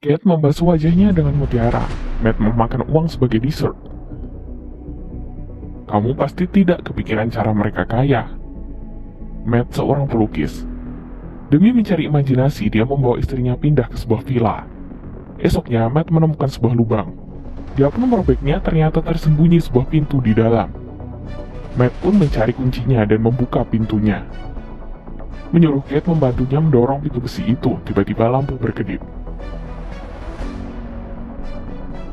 Kate membasuh wajahnya dengan mutiara. Matt memakan uang sebagai dessert. Kamu pasti tidak kepikiran cara mereka kaya. Matt seorang pelukis. Demi mencari imajinasi, dia membawa istrinya pindah ke sebuah villa. Esoknya, Matt menemukan sebuah lubang. Dia pun merobeknya, ternyata tersembunyi sebuah pintu di dalam. Matt pun mencari kuncinya dan membuka pintunya. Menyuruh Kate membantunya mendorong pintu besi itu, tiba-tiba lampu berkedip.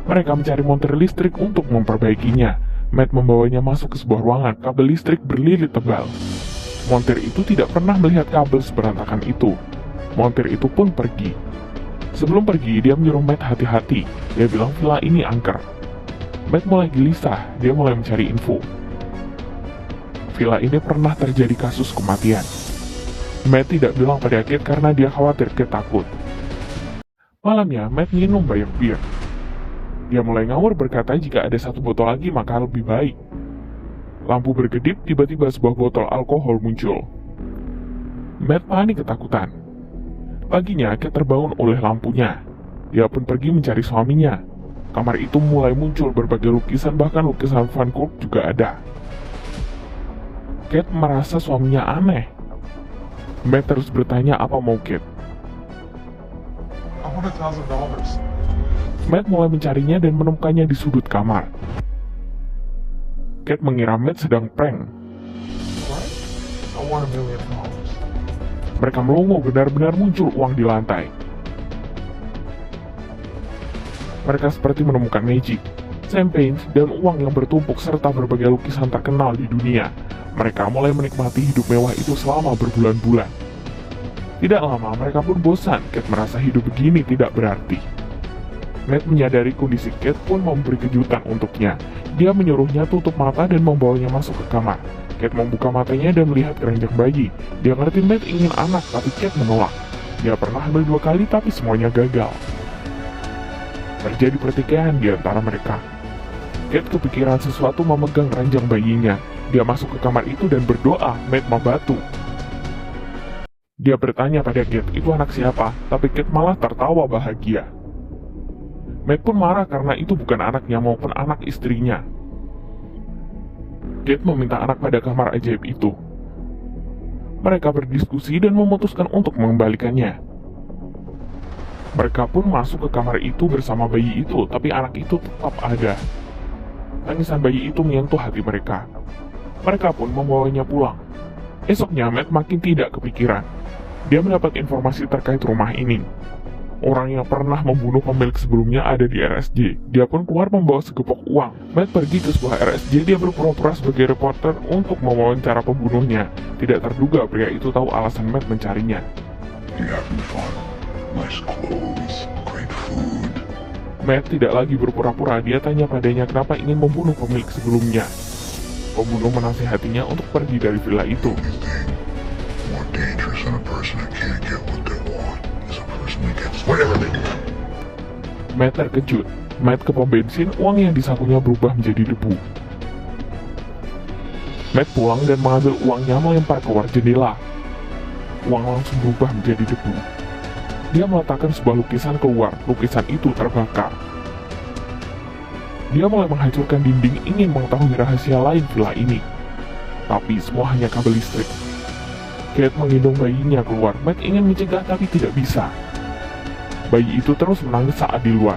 Mereka mencari montir listrik untuk memperbaikinya. Matt membawanya masuk ke sebuah ruangan, kabel listrik berlilit tebal. Montir itu tidak pernah melihat kabel seberantakan itu. Montir itu pun pergi. Sebelum pergi, dia menyuruh Matt hati-hati. Dia bilang villa ini angker. Matt mulai gelisah, dia mulai mencari info. Villa ini pernah terjadi kasus kematian. Matt tidak bilang pada Kate karena dia khawatir Kate takut. Malamnya, Matt minum banyak bir. Dia mulai ngawur berkata jika ada satu botol lagi maka lebih baik. Lampu berkedip, tiba-tiba sebuah botol alkohol muncul. Matt panik ketakutan. Paginya, Kate terbangun oleh lampunya. Dia pun pergi mencari suaminya. Kamar itu mulai muncul berbagai lukisan, bahkan lukisan Van Gogh juga ada. Kate merasa suaminya aneh. Matt terus bertanya apa mau Kate. I want $1,000. Matt mulai mencarinya dan menemukannya di sudut kamar. Kate mengira Matt sedang prank. What? I want $1 million. Mereka melongo, benar-benar muncul uang di lantai. Mereka seperti menemukan magic, champagne, dan uang yang bertumpuk serta berbagai lukisan terkenal di dunia. Mereka mulai menikmati hidup mewah itu selama berbulan-bulan. Tidak lama, mereka pun bosan. Kate merasa hidup begini tidak berarti. Matt menyadari kondisi Kate pun memberi kejutan untuknya. Dia menyuruhnya tutup mata dan membawanya masuk ke kamar. Kate membuka matanya dan melihat keranjang bayi. Dia ngerti Matt ingin anak, tapi Kate menolak. Dia pernah hamil 2 kali, tapi semuanya gagal. Terjadi pertikaian di antara mereka. Kate kepikiran sesuatu memegang keranjang bayinya. Dia masuk ke kamar itu dan berdoa. Matt membatu. Dia bertanya pada Kate, itu anak siapa? Tapi Kate malah tertawa bahagia. Matt pun marah karena itu bukan anaknya maupun anak istrinya. Kate meminta anak pada kamar ajaib itu. Mereka berdiskusi dan memutuskan untuk mengembalikannya. Mereka pun masuk ke kamar itu bersama bayi itu, tapi anak itu tetap ada. Tangisan bayi itu menyentuh hati mereka. Mereka pun membawanya pulang. Esoknya Matt makin tidak kepikiran. Dia mendapat informasi terkait rumah ini. Orang yang pernah membunuh pemilik sebelumnya ada di RSJ. Dia pun keluar membawa segepok uang. Matt pergi ke sebuah RSJ. Dia berpura-pura sebagai reporter untuk mewawancara pembunuhnya. Tidak terduga pria itu tahu alasan Matt mencarinya. You having fun? Nice clothes, great food. Matt tidak lagi berpura-pura. Dia tanya padanya kenapa ingin membunuh pemilik sebelumnya. Pembunuh menasihatinya untuk pergi dari villa itu. Anything more dangerous than a person that can't get what they want is a person that gets whatever they want. Matt terkejut. Matt ke pom bensin, uang yang disakunya berubah menjadi debu. Matt pulang dan mengambil uangnya melempar keluar jendela. Uang langsung berubah menjadi debu. Dia meletakkan sebuah lukisan keluar. Lukisan itu terbakar. Dia mulai menghancurkan dinding, ingin mengetahui rahasia lain villa ini. Tapi semua hanya kabel listrik. Kate menggendong bayinya keluar. Matt ingin mencegah tapi tidak bisa. Bayi itu terus menangis saat di luar.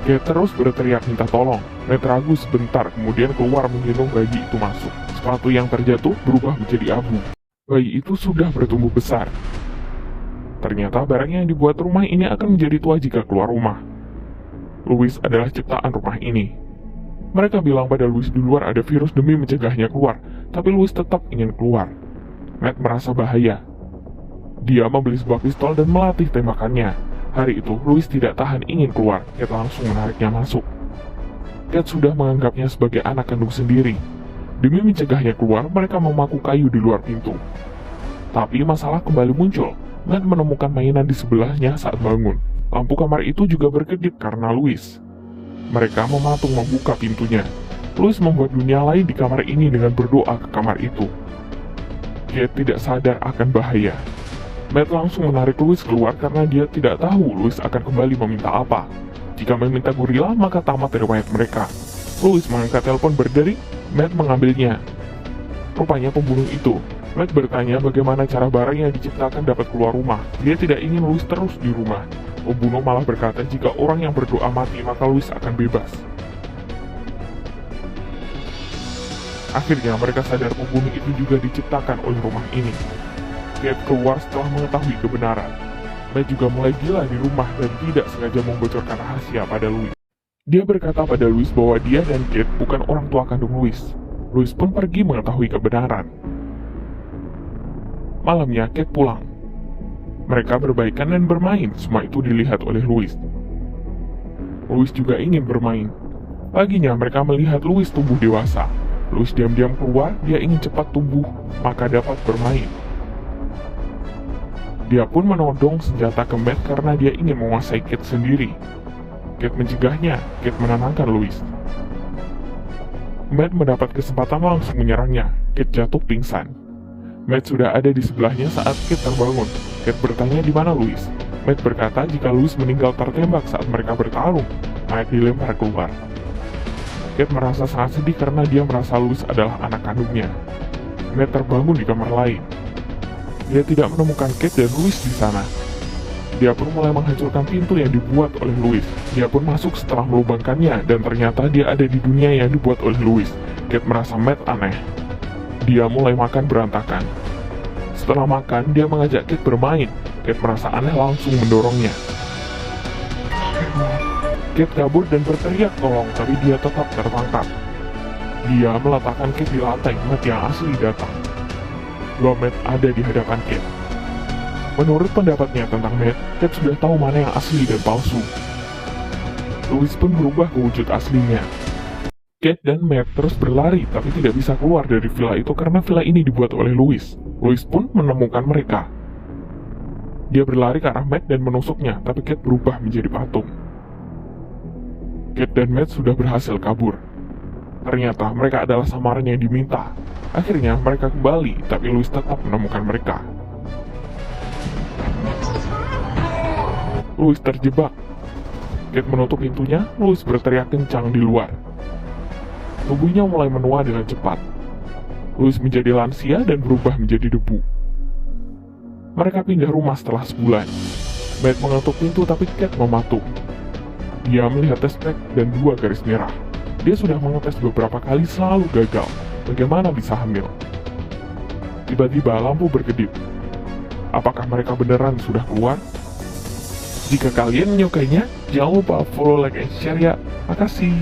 Kate terus berteriak minta tolong. Matt ragu sebentar, kemudian keluar menggendong bayi itu masuk. Sepatu yang terjatuh berubah menjadi abu. Bayi itu sudah bertumbuh besar. Ternyata barang yang dibuat rumah ini akan menjadi tua jika keluar rumah. Louis adalah ciptaan rumah ini. Mereka bilang pada Louis di luar ada virus demi mencegahnya keluar, tapi Louis tetap ingin keluar. Matt merasa bahaya. Dia membeli sebuah pistol dan melatih tembakannya. Hari itu, Louis tidak tahan ingin keluar. Kate langsung menariknya masuk. Kate sudah menganggapnya sebagai anak kandung sendiri. Demi mencegahnya keluar, mereka memaku kayu di luar pintu. Tapi masalah kembali muncul. Matt menemukan mainan di sebelahnya saat bangun. Lampu kamar itu juga berkedip karena Louis. Mereka mematung membuka pintunya. Louis membuat dunia lain di kamar ini dengan berdoa ke kamar itu. Kate tidak sadar akan bahaya. Matt langsung menarik Louis keluar karena dia tidak tahu Louis akan kembali meminta apa. Jika meminta gorila, maka tamat riwayat mereka. Louis mengangkat telepon berdering, Matt mengambilnya. Rupanya pembunuh itu. Matt bertanya bagaimana cara barang yang diciptakan dapat keluar rumah. Dia tidak ingin Louis terus di rumah. Pembunuh malah berkata jika orang yang berdoa mati, maka Louis akan bebas. Akhirnya mereka sadar pembunuh itu juga diciptakan oleh rumah ini. Kate keluar setelah mengetahui kebenaran. Matt juga mulai gila di rumah dan tidak sengaja membocorkan rahasia pada Louis. Dia berkata pada Louis bahwa dia dan Kate bukan orang tua kandung Louis. Louis pun pergi mengetahui kebenaran. Malamnya Kate pulang. Mereka berbaikan dan bermain, semua itu dilihat oleh Louis. Louis juga ingin bermain. Paginya mereka melihat Louis tumbuh dewasa. Louis diam-diam keluar, dia ingin cepat tumbuh, maka dapat bermain. Dia pun menodong senjata ke Matt karena dia ingin menguasai Kate sendiri. Kate mencegahnya, Kate menenangkan Louis. Matt mendapat kesempatan langsung menyerangnya, Kate jatuh pingsan. Matt sudah ada di sebelahnya saat Kate terbangun. Kate bertanya di mana Louis. Matt berkata jika Louis meninggal tertembak saat mereka bertarung, Matt dilempar keluar. Kate merasa sangat sedih karena dia merasa Louis adalah anak kandungnya. Matt terbangun di kamar lain. Dia tidak menemukan Kate dan Louis di sana. Dia pun mulai menghancurkan pintu yang dibuat oleh Louis. Dia pun masuk setelah melubangkannya dan ternyata dia ada di dunia yang dibuat oleh Louis. Kate merasa Matt aneh. Dia mulai makan berantakan. Setelah makan, dia mengajak Kate bermain. Kate merasa aneh langsung mendorongnya. Kate kabur dan berteriak tolong, tapi dia tetap tertangkap. Dia meletakkan Kate di lantai, Matt yang asli datang. Matt ada di hadapan Kate. Menurut pendapatnya tentang Matt, Kate sudah tahu mana yang asli dan palsu. Louis pun berubah ke wujud aslinya. Kate dan Matt terus berlari, tapi tidak bisa keluar dari villa itu karena villa ini dibuat oleh Louis. Louis pun menemukan mereka. Dia berlari ke arah Matt dan menusuknya, tapi Kate berubah menjadi patung. Kate dan Matt sudah berhasil kabur. Ternyata mereka adalah samaran yang diminta. Akhirnya mereka kembali, tapi Louis tetap menemukan mereka. Louis terjebak. Kate menutup pintunya, Louis berteriak kencang di luar. Tubuhnya mulai menua dengan cepat. Louis menjadi lansia dan berubah menjadi debu. Mereka pindah rumah setelah sebulan. Matt mengetuk pintu tapi Kate mematung. Dia melihat test pack dan 2 garis merah. Dia sudah mengetes beberapa kali selalu gagal. Bagaimana bisa hamil? Tiba-tiba lampu berkedip. Apakah mereka beneran sudah keluar? Jika kalian menyukainya, jangan lupa follow, like, and share ya. Makasih.